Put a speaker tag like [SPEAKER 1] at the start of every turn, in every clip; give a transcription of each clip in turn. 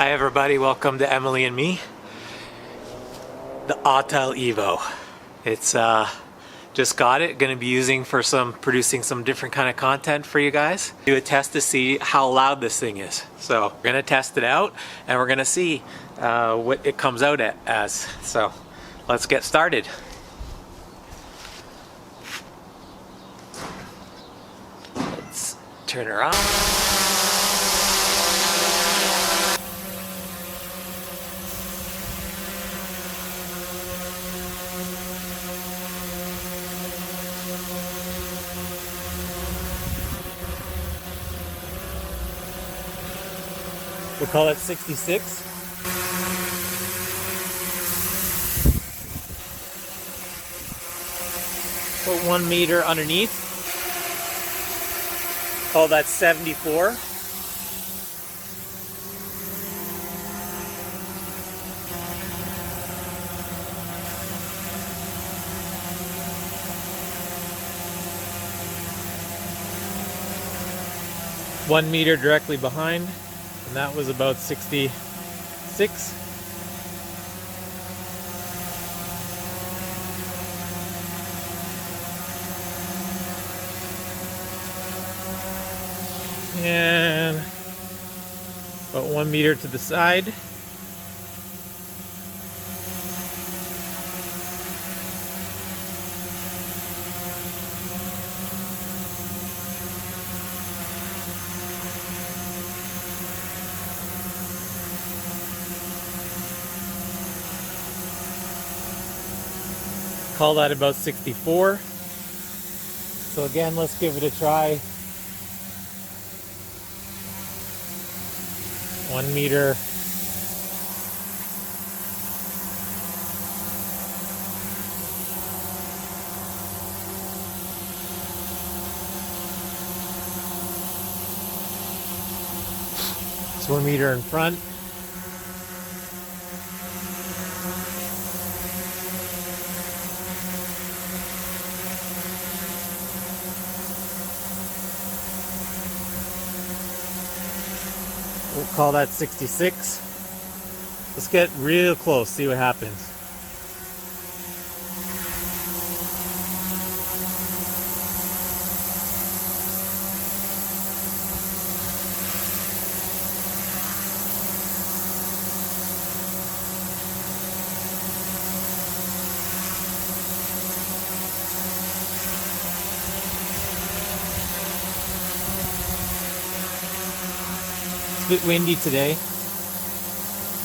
[SPEAKER 1] Hi everybody, welcome to Emily and me. The Autel Evo. It's just got it, gonna be using for producing some different kind of content for you guys. Do a test to see how loud this thing is. So we're gonna test it out and we're gonna see what it comes out as. So let's get started. Let's turn her on. We'll call it 66. Put 1 meter underneath. Call that 74. One meter directly behind. And that was about 66. And about 1 meter to the side. Call that about 64. So again, let's give it a try. 1 meter. It's 1 meter in front. We'll call that 66. Let's get real close, see what happens. A bit windy today,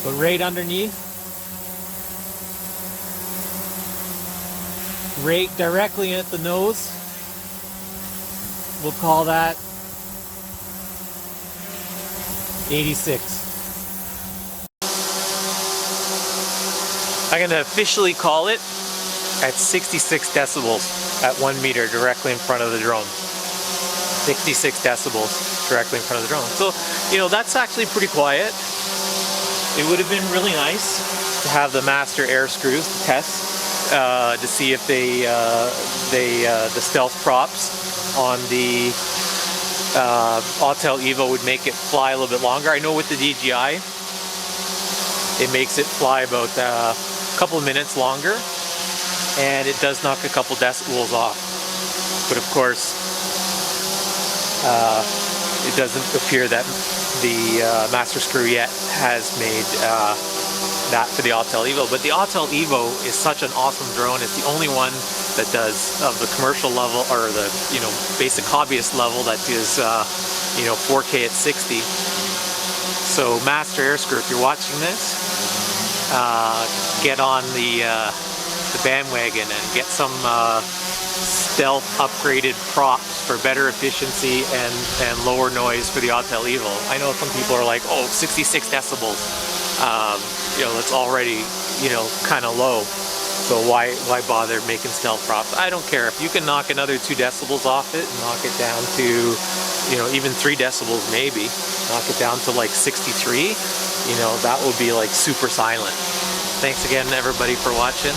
[SPEAKER 1] but right underneath, right directly at the nose, we'll call that 86. I'm going to officially call it at 66 decibels at 1 meter directly in front of the drone. 66 decibels directly in front of the drone. So, you know, that's actually pretty quiet. It would have been really nice to have the Master Airscrews test to see if the stealth props on the Autel Evo would make it fly a little bit longer. I know with the DJI, it makes it fly about a couple of minutes longer, and it does knock a couple decibels off. But of course, it doesn't appear that the Master Screw yet has made that for the Autel Evo. But the Autel Evo is such an awesome drone. It's the only one that does, of the commercial level or the basic hobbyist level, that does 4K at 60. So Master Airscrew, if you're watching this, get on the bandwagon and get some stealth upgraded props for better efficiency and lower noise for the Autel Evo. I know some people are like, oh, 66 decibels, that's already, kind of low. So why bother making stealth props? I don't care. If you can knock another 2 decibels off it and knock it down to, even 3 decibels maybe, knock it down to like 63, that would be like super silent. Thanks again everybody for watching.